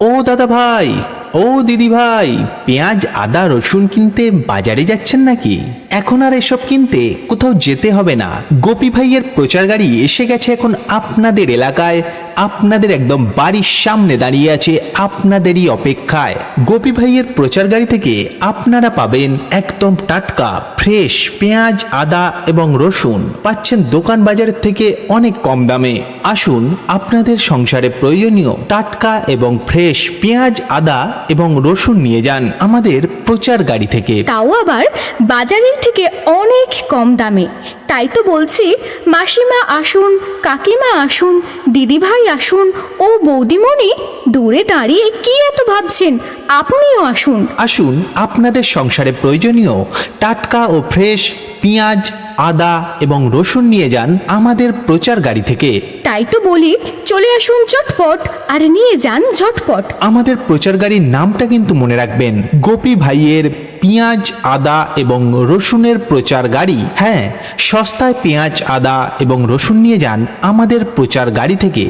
ও দাদা ভাই, ও দিদি ভাই, পেঁয়াজ আদা রসুন কিনতে বাজারে যাচ্ছেন নাকি? এখন আর এসব কিনতে কোথাও যেতে হবে না। গোপী ভাইয়ের প্রচার গাড়ি এসে গেছে এখন আপনাদের এলাকায়, আপনাদের একদম বাড়ির সামনে দাঁড়িয়ে আছে আপনাদেরই অপেক্ষায়। গোপী ভাইয়ের প্রচার গাড়ি থেকে আপনারা পাবেন একদম টাটকা ফ্রেশ পেঁয়াজ আদা এবং রসুন, পাচ্ছেন দোকান বাজারের থেকে অনেক কম দামে। আসুন আপনাদের সংসারে প্রয়োজনীয় টাটকা এবং ফ্রেশ পেঁয়াজ আদা এবং রসুন নিয়ে যান আমাদের প্রচার গাড়ি থেকে, তাও আবার বাজারের থেকে অনেক কম দামে। তাই তো বলছি, মাসিমা আসুন, কাকিমা আসুন, দিদিভাই আসুন ও বৌদিমণি, দূরে দাঁড়িয়ে কি এত ভাবছেন, আপনিও আসুন। আসুন আপনাদের সংসারে প্রয়োজনীয় টাটকা ও ফ্রেশ পেঁয়াজ আদা এবং রসুন নিয়ে যান আমাদের প্রচার গাড়ি থেকে। তাই তো বলি, চলে আসুন চটপট আর নিয়ে যান ঝটপট। আমাদের প্রচার গাড়ির নামটা কিন্তু মনে রাখবেন, গোপী ভাইয়ের পেঁয়াজ আদা এবং রসুনের প্রচার গাড়ি। হ্যাঁ, সস্তায় পেঁয়াজ আদা এবং রসুন নিয়ে যান আমাদের প্রচার গাড়ি থেকে।